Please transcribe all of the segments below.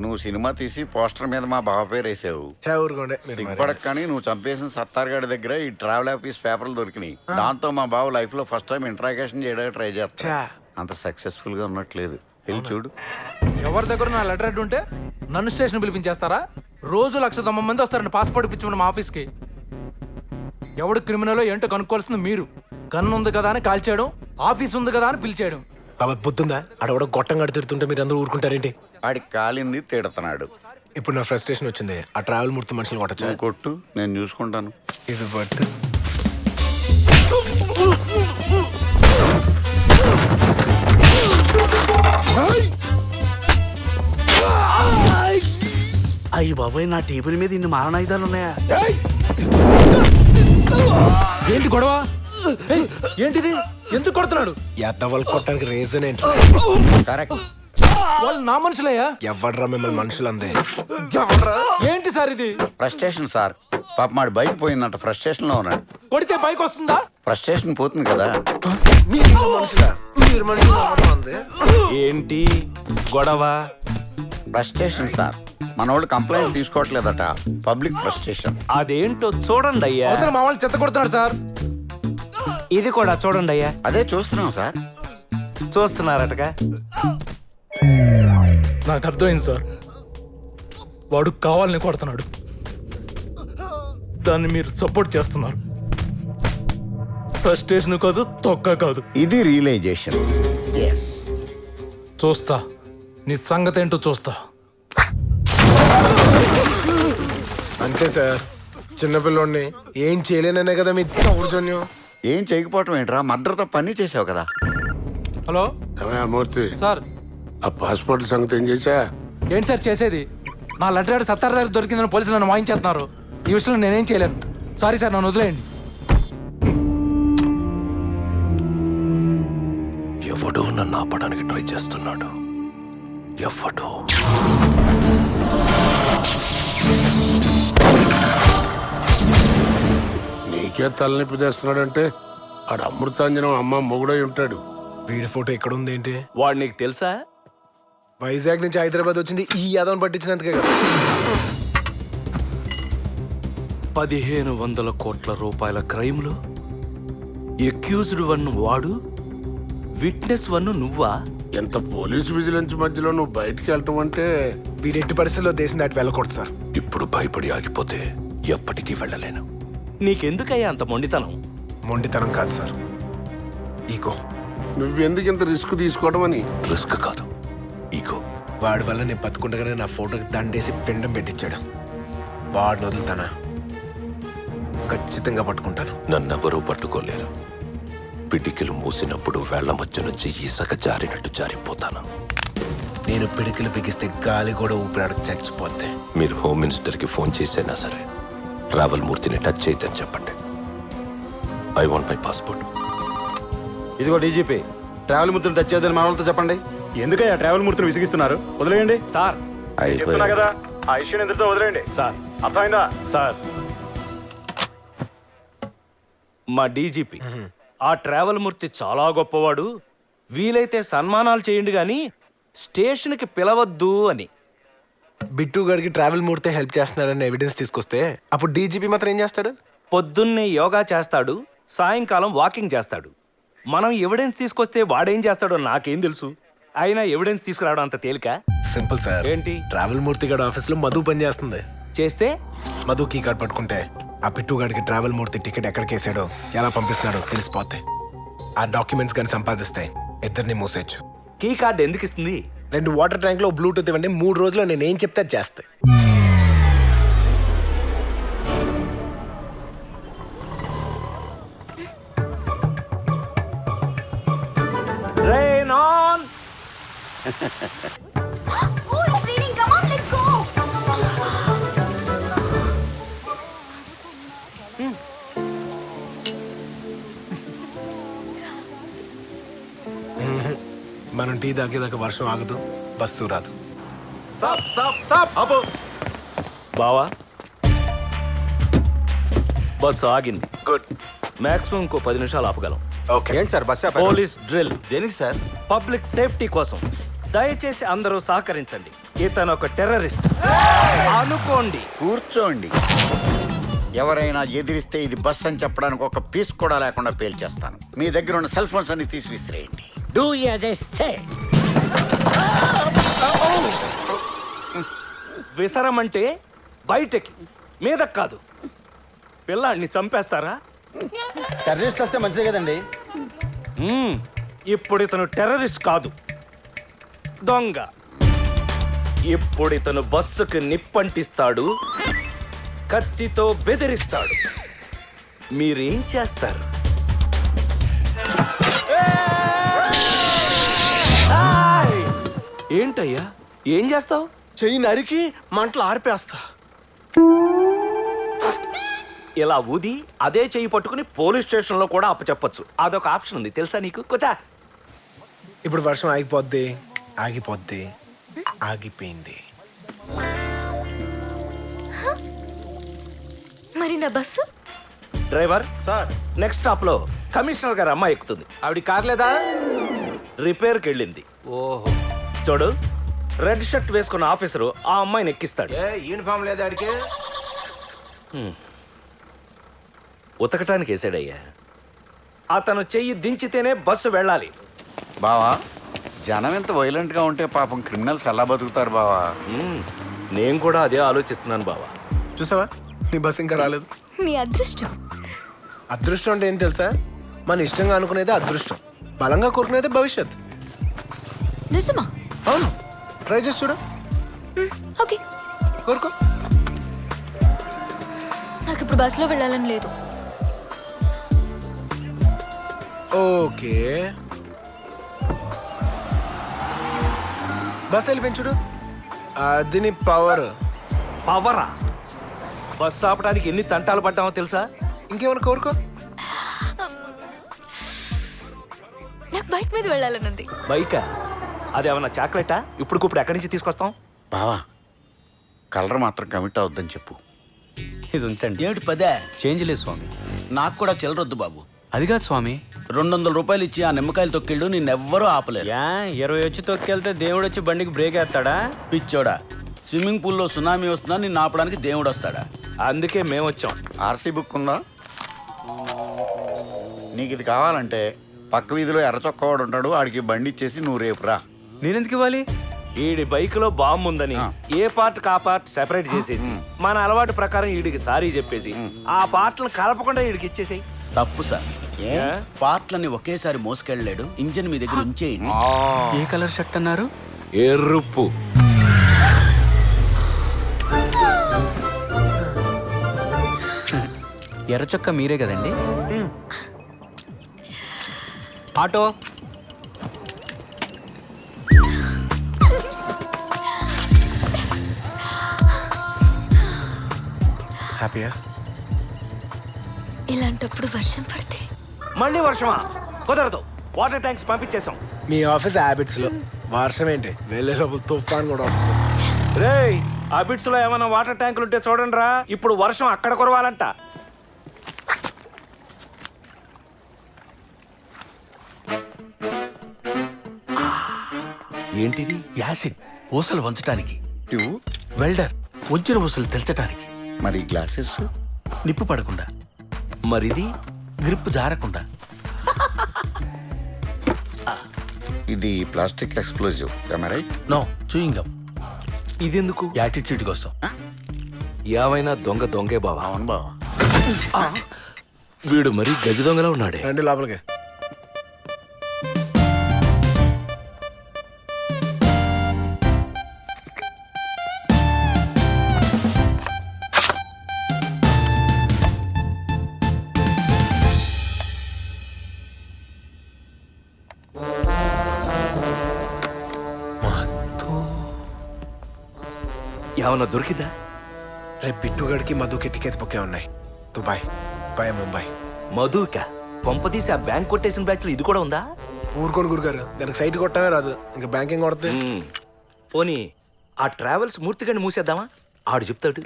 నువ్వు సినిమా తీసి పోస్టర్ మీద మా బావ పేరు వేసావు. దిగ్పడక కానీ నువ్వు చంపేసిన సత్తార్గాడి దగ్గర ఈ ట్రావెల్ ఆఫీస్ పేపర్లు దొరికినాయి. దాంతో మా బావ లైఫ్ లో ఫస్ట్ టైం ఇంట్రాగేషన్ చేయడానికి ట్రై చేస్తా. అంత సక్సెస్ఫుల్ గా ఉన్నట్లేదు. వెళ్ళి చూడు. ఎవరి దగ్గర నా లెటర్ హెడ్ ఉంటే నన్ను స్టేషన్ పిలిపించేస్తారా? రోజు 190 మంది వస్తారండి పాస్పోర్ట్ ఇప్పించమని మా ఆఫీస్కి. ఎవడు క్రిమినల్ ఏంటో కనుక్కోవాల్సింది మీరు. గన్ను ఉంది కదా అని కాల్ చేయడం, ఆఫీస్ ఉంది కదా అని పిలిచేయడం. బాబా పొద్దుందా ఆడవడ గొట్టం కడుతుంటే మీరు అందరూ ఊరుకుంటారేంటి? ఆడికి కాలింది తిడుతున్నాడు. ఇప్పుడు నా ఫ్రస్ట్రేషన్ వచ్చింది. ఆ ట్రావెల్ మూర్తి మనుషులు కొట్టచ్చు. కొట్టు, నేను చూసుకుంటాను. ఇది బట్ అయ్యి బాబాయ్, నా టేబుల్ మీద ఇన్ని మారణాయుధాలు ఉన్నాయా? ఏంటి గొడవ? ఏంటిది? ఎందుకు కొడుతున్నాడు? ఎద్దవాళ్ళు కొట్టడానికి రీజన్ ఏంటి? కరెక్ట్. వాళ్ళు నా మనుషులయ్యా. ఎవడ్రా మిమ్మల్ని మనుషులు అందే? ఏంటి సార్ ఇది? Frustration sir. పాప మాడి బైక్ పోయిందంట, ఫ్రస్ట్రేషన్ లో ఉన్నాడు. కొడితే బైక్ వస్తుందా? ఫ్రస్ట్రేషన్ పోతుంది కదా. ఏంటి గొడవ? Frustration sir. మనోళ్ళు కంప్లైంట్ తీసుకోవట్లేదట. Public frustration. అదేంటో చూడండి అయ్యా. అవతల మా వాళ్ళు చెత్త కొడుతున్నాడు సార్. ఇది కూడా చూడండి అయ్యా. అదే చూస్తున్నాం సార్. చూస్తున్నారటగా. నాకు అర్థమైంది సార్. వాడు కావాలని కొడుతున్నాడు. దాన్ని మీరు సపోర్ట్ చేస్తున్నారు. ఫ్రస్ట్రేషన్ కాదు, తొక్క కాదు. ఇది రియలైజేషన్. చూస్తా నీ సంగతి ఏంటో చూస్తా. అంతే సార్. చిన్నపిల్లోడిని ఏం చేయలేననే కదా మీ దౌర్జన్యం. ఏం చేయకపోవటం ఏంట్రా? మర్డర్తో పని చేసావు కదా. హలో మూర్తి, సార్. ఆ పాస్పోర్ట్ సంగతి ఏం చేశా? ఏంటి సార్ చేసేది? నా లెటర్ సత్తార్ దగ్గర దొరికిందని పోలీసులు నన్ను వాయించేస్తున్నారు. ఈ విషయంలో నేనేం చేయలేను. సారీ సార్, నన్ను వదిలేయండి. ఎవడో నన్ను ఆపడానికి ట్రై చేస్తున్నాడు. ఎవడో. నీకే తలనొప్పి తెస్తున్నాడంటే ఆడ అమృతాంజనం అమ్మ మొగుడై ఉంటాడు. వీడి ఫోటో ఎక్కడ ఉంది ఏంటి? వాడు నీకు తెలుసా? వైజాగ్ నుంచి హైదరాబాద్ వచ్చింది ఈ యాదవ్ని పట్టించినందుకే కదా. 1500 కోట్ల రూపాయల క్రైమ్ లో ఎక్యూజ్డ్ వన్ వాడు, విట్నెస్ వన్ నువ్వా? ఎంత పోలీసు విజిలెన్స్ మధ్యలో నువ్వు బయటికి వెళ్ళటం అంటే వీడి ఎట్టి పరిస్థితుల్లో దేశం దాటి వెళ్ళకూడదు సార్. ఇప్పుడు భయపడి ఆగిపోతే ఎప్పటికీ వెళ్ళలేను. నీకెందుకయ్యా అంత మొండితనం? మొండితనం కాదు సార్, ఈగో. నువ్వెందుకు ఇంత రిస్క్ తీసుకోవడం అని? రిస్క్ కాదు, ఈగో. వాడి వల్ల నేను బతుకుండగానే నా ఫోటోకి దండేసి పిండం పెట్టించాడు. వాడిని వదులుతానా? ఖచ్చితంగా పట్టుకుంటాను. నన్నెవరూ పట్టుకోలేరు. పిడికిలు మూసినప్పుడు వేళ్ల మధ్య నుంచి ఇసక జారినట్టు జారిపోతాను. నేను పిడికిలు బిగిస్తే గాలి కూడా ఊపిరాడు చచ్చిపోతే. మీరు హోమ్ మినిస్టర్కి ఫోన్ చేసైనా సరే ట్రావెల్ మూర్తిని టచ్ చేయొద్దని చెప్పండి. I want my passport. ఇదిగో డీజీపీ, ట్రావెల్ మూర్తిని టచ్ చేయొద్దని మన వాళ్ళతో చెప్పండి. ఎందుకయ్యా ట్రావెల్ మూర్తిని విసిగిస్తున్నారు? వదిలేయండి సార్. చెప్తున్నా కదా, ఆ ఇష్యూని ఎదురుతో వదిలేయండి సార్. అర్థమైందా? సార్, మా డీజీపీ ఆ ట్రావెల్ మూర్తి చాలా గొప్పవాడు, వీలైతే సన్మానాలు చేయండి గాని స్టేషన్కి పిలవద్దు అని. బిట్టు గడికి ట్రావెల్ మూర్తి హెల్ప్ చేస్తున్నాడని ఎవిడెన్స్ తీసుకొస్తే అప్పుడు డీజీపీ మాత్రం ఏం చేస్తాడు? పొద్దున్నే యోగా చేస్తాడు, సాయంకాలం వాకింగ్ చేస్తాడు. మనం ఎవిడెన్స్ తీసుకొస్తే వాడేం చేస్తాడో నాకేం తెలుసు. అయినా ఎవిడెన్స్ తీసుకురావడం అంత తేలిక? Simple sir. ఏంటి? ట్రావెల్ మూర్తి గడి ఆఫీస్ లో మధు పని చేస్తుంది. చేస్తే మధు కీ కార్డ్ పట్టుకుంటే ఆ పిట్టు గడికి ట్రావెల్ మూర్తి టికెట్ ఎక్కడికి వేసాడో ఎలా పంపిస్తున్నాడో తెలిసిపోతాయి. ఆ డాక్యుమెంట్స్ కానీ సంపాదిస్తాయి, ఇద్దరిని మూసేయచ్చు. కీ కార్డ్ ఎందుకు ఇస్తుంది? 2 వాటర్ ట్యాంక్ లో బ్లూటూత్ ఇవ్వండి, 3 రోజుల్లో నేను ఏం చెప్తే అది చేస్తాయి. Rain on! Oh, it's raining. Come on, let's go. మనం టీ తాగేదాకా వర్షం ఆగదు, బస్సు రాదు. Stop stop stop. అబ్బో. బావా, బస్సు ఆగింది. గుడ్. మాక్సిమం ఇంకో 10 నిమిషాలు ఆపగలం. ఓకే. ఏంటి సార్ బస్ పోలీస్ డ్రిల్. దేనికి సార్? పబ్లిక్ సేఫ్టీ కోసం. దయచేసి అందరూ సహకరించండి. ఇతను ఒక టెర్రరిస్ట్ అనుకోండి. కూర్చోండి. ఎవరైనా ఎదిరిస్తే ఇది బస్ అని చెప్పడానికి ఒక పీస్ కూడా లేకుండా పేల్చేస్తాను. మీ దగ్గర ఉన్న సెల్ ఫోన్స్ అన్ని తీసి విసిరేయండి. Do as I say. విసరమంటే బయటకి, మీదకి కాదు. పిల్లాడిని చంపేస్తారా? టెర్రరిస్ట్ వస్తే మంచిదే కదండి. ఇప్పుడు ఇతను టెర్రరిస్ట్ కాదు, దొంగ. ఇప్పుడు ఇతను బస్సుకు నిప్పంటిస్తాడు, కత్తితో బెదిరిస్తాడు. మీరేం చేస్తారు? ఏయ్! ఏంటయ్యా, ఏం చేస్తావు? చెయ్యి నరికి మంటలు ఆర్పేస్తా. ఇలా ఊది అదే చెయ్యి పట్టుకుని పోలీస్ స్టేషన్లో కూడా అప్పచెప్పొచ్చు. అదొక ఆప్షన్ ఉంది, తెలుసా నీకు? కూర్చో. ఇప్పుడు వర్షం ఆగిపోద్ది, ఆగిపోద్ది, ఆగిపోయింది. మరి నా bus? Driver sir, next stop లో కమిషనర్ గారు అమ్మాయి ఎక్కుతుంది. ఆవిడ కార్ లేదా? రిపేర్కి వెళ్ళింది. ఓహో. చూడు, రెడ్ షర్ట్ వేసుకున్న ఆఫీసరు ఆ అమ్మాయిని ఎక్కిస్తాడు. యూనిఫామ్ లేదా అడిగే? ఉతకటానికి వేసాడయ్యా. అతను చెయ్యి దించితేనే బస్సు వెళ్ళాలి. బావా, జనం ఎంత వైలెంట్ గా ఉంటే పాపం క్రిమినల్స్ ఎలా బతుకుతారు బావా? నేను కూడా అదే ఆలోచిస్తున్నాను బావా. చూసావా, నీ బస్ ఇంకా రాలేదు. నీ అదృష్టం. అదృష్టం అంటే ఏం తెలుసా? మన ఇష్టంగా అనుకునేదే అదృష్టం, బలంగా కోరుకునేదే భవిష్యత్. నిజమా? అవును, ట్రై చేసి చూడు. ఓకే, కోరుకో. నాకు ఇప్పుడు బస్సులో వెళ్ళాలని లేదు. ఓకే, బస్ వెళ్ళిపోయింది చూడు. అది నీ పవర్. పవరా? బస్సు ఆపడానికి ఎన్ని తంటాలు పడ్డామో తెలుసా? ఇంకేమైనా కోరుకో. నాకు బైక్ మీద వెళ్ళాలని ఉంది. బైకా? అదేమన్నా చాక్లెటా? ఇప్పుడు ఎక్కడి నుంచి తీసుకొస్తాం? బావా, కలర్ మాత్రం కమిట్ అవద్దని చెప్పు. ఇది ఉంచండి. ఏమిటి పదే? చేంజ్ లేదు స్వామి. నాకు కూడా చిల్లరొద్దు బాబు. అది కాదు స్వామి. 200 రూపాయలు ఇచ్చి ఆ నిమ్మకాయలు తొక్కిళ్ళు నిన్నెవ్వరూ ఆపలేరు. 20 వచ్చి తొక్కెళ్తే దేవుడు వచ్చి బండికి బ్రేక్ వేస్తాడా? పిచ్చోడా, స్విమ్మింగ్ పూల్లో సునామీ వస్తున్నా నిన్ను ఆపడానికి దేవుడు వస్తాడా? అందుకే మేము వచ్చాం. ఆర్సీ బుక్ ఉందా? నీకు ఇది కావాలంటే పక్క వీధిలో ఎర్ర చొక్కవాడు ఉంటాడు, ఆడికి బండి ఇచ్చేసి నువ్వు రేపు రా. నేనెందుకు ఇవ్వాలి? ఈడి బైక్ లో బాంబు ఉందని ఏ పార్ట్ కా పార్ట్ సెపరేట్ చేసేసి మన అలవాటు ప్రకారం ఈడికి సారీ చెప్పేసి ఆ పార్ట్లను కలపకుండా ఈడికి ఇచ్చేసేయి. తప్పు సార్. పార్ట్లని ఒకేసారి మోసుకెళ్ళలేడు, ఇంజన్ మీ దగ్గర ఉంచేయండి. ఏ కలర్ షర్ట్ అన్నారు? ఎరుపు. ఎర్ర చొక్క మీరే కదండి? ఆటో. హ్యాపీయా? ఇలాంటప్పుడు వర్షం పడితే మళ్ళీ వర్షమా? కుదరదు, వాటర్ ట్యాంక్స్ పంపించేసాం. మీ ఆఫీస్ హ్యాబిట్స్ లో వర్షం ఏంటి, వెళ్ళే లోపల తుఫాన్ కూడా వస్తుంది. రేయ్, అబిట్స్ లో ఏమైనా వాటర్ ట్యాంకులు ఉంటే చూడండి రా. ఇప్పుడు వర్షం అక్కడ కురవాలంట. ఏంటిది? యాసిడ్ ఊసలు వంచటానికి, నువ్వు వెల్డర్ వంచిన ఊసలు తెల్చటానికి, మరి గ్లాసెస్ నిప్పు పడకుండా, మరిది గ్రిప్ జారకుండా. ఇది plastic explosive, right? No, chewing gum. ఇదెందుకు? యాటిట్యూడ్ కోసం. ఏమైనా దొంగే బావా. అవును బావా. వీడు మరీ గజ దొంగలా ఉన్నాడే. రండి లోపలికి. ఏమన్నా దొరికిందా? రేపు బిట్టుగడికి మధుకి టికెట్స్ బుక్ ఉన్నాయి. దుబాయ్, బాయ్, ముంబై. మధుక కొంపతీసి ఆ బ్యాంక్ కొట్టేసిన బ్యాచ్ లో ఇది కూడా ఉందా? ఊరుకోండి గురుగారు, దానికి సైట్ కొట్టమే రాదు, ఇంకా బ్యాంకింగ్ కొడుతుంది. పోనీ ఆ ట్రావెల్స్ మూర్తిగాని మూసేద్దామా? ఆడు చెప్తాడు.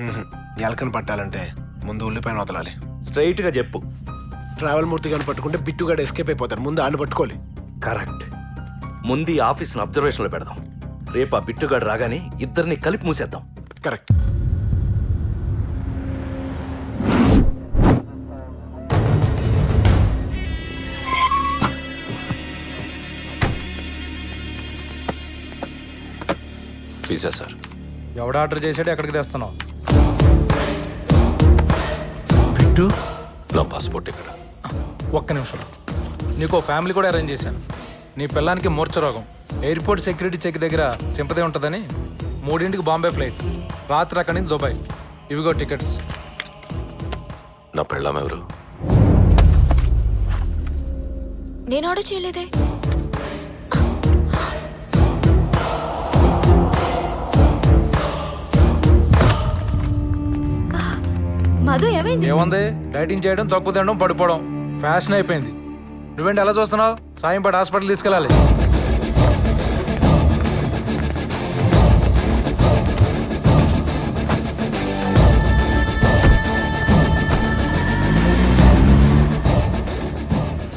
ఎలకని పట్టాలంటే ముందు ఉల్లిపైన వదలాలి. స్ట్రైట్ గా చెప్పు. ట్రావెల్ మూర్తి గాని పట్టుకుంటే బిట్టుగాడు ఎస్కేప్ అయిపోతాడు, ముందు ఆడిని పట్టుకోవాలి. కరెక్ట్. ముందు ఈ ఆఫీస్ని అబ్జర్వేషన్ లో పెడదాం. రేపు ఆ బిట్టుగాడు రాగానే ఇద్దరిని కలిపి మూసేద్దాం. కరెక్ట్. Pizza sir. ఎవడు ఆర్డర్ చేసాడు, ఎక్కడికి తెస్తున్నావు? బిట్టు నా పాస్పోర్ట్ ఇక్కడ. ఒక్క నిమిషం. నీకు ఫ్యామిలీ కూడా అరేంజ్ చేశాను. నీ పిల్లానికి మూర్ఛ రోగం. ఎయిర్పోర్ట్ సెక్యూరిటీ చెక్ దగ్గర సింపతి ఉంటుందని 3 బాంబే ఫ్లైట్, రాత్రి అక్కడి నుంచి దుబాయ్. ఇవిగో టికెట్స్. నా పెళ్ళాం ఎవరు? నేను ఆర్డర్ చేయలేదే. మధు ఏమైంది? ఏముంది, డైటింగ్ చేయడం, తక్కువ తినడం, పడిపోవడం ఫ్యాషన్ అయిపోయింది. నువ్వేంటి ఎలా చూస్తున్నావు? సాయం పడి హాస్పిటల్ తీసుకెళ్ళాలి.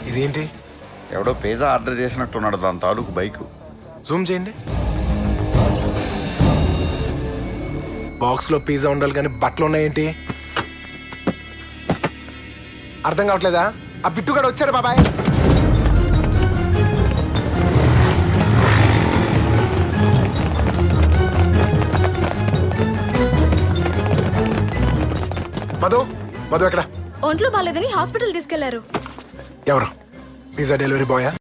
ఇదేంటి? ఎవడో పిజ్జా ఆర్డర్ చేసినట్టున్నాడు, దాని తాలూకు బైకు. జూమ్ చేయండి. బాక్స్ లో పిజ్జా ఉండాలి కానీ బట్టలు ఉన్నాయేంటి? అర్థం కావట్లేదా? ఆ బిట్టుగాడు వచ్చాడు బాబాయ్. మధు, మధు ఎక్కడ? ఒంట్లో బాగాలేదని హాస్పిటల్ తీసుకెళ్లారు. ఎవరు? Pizza delivery బాయా?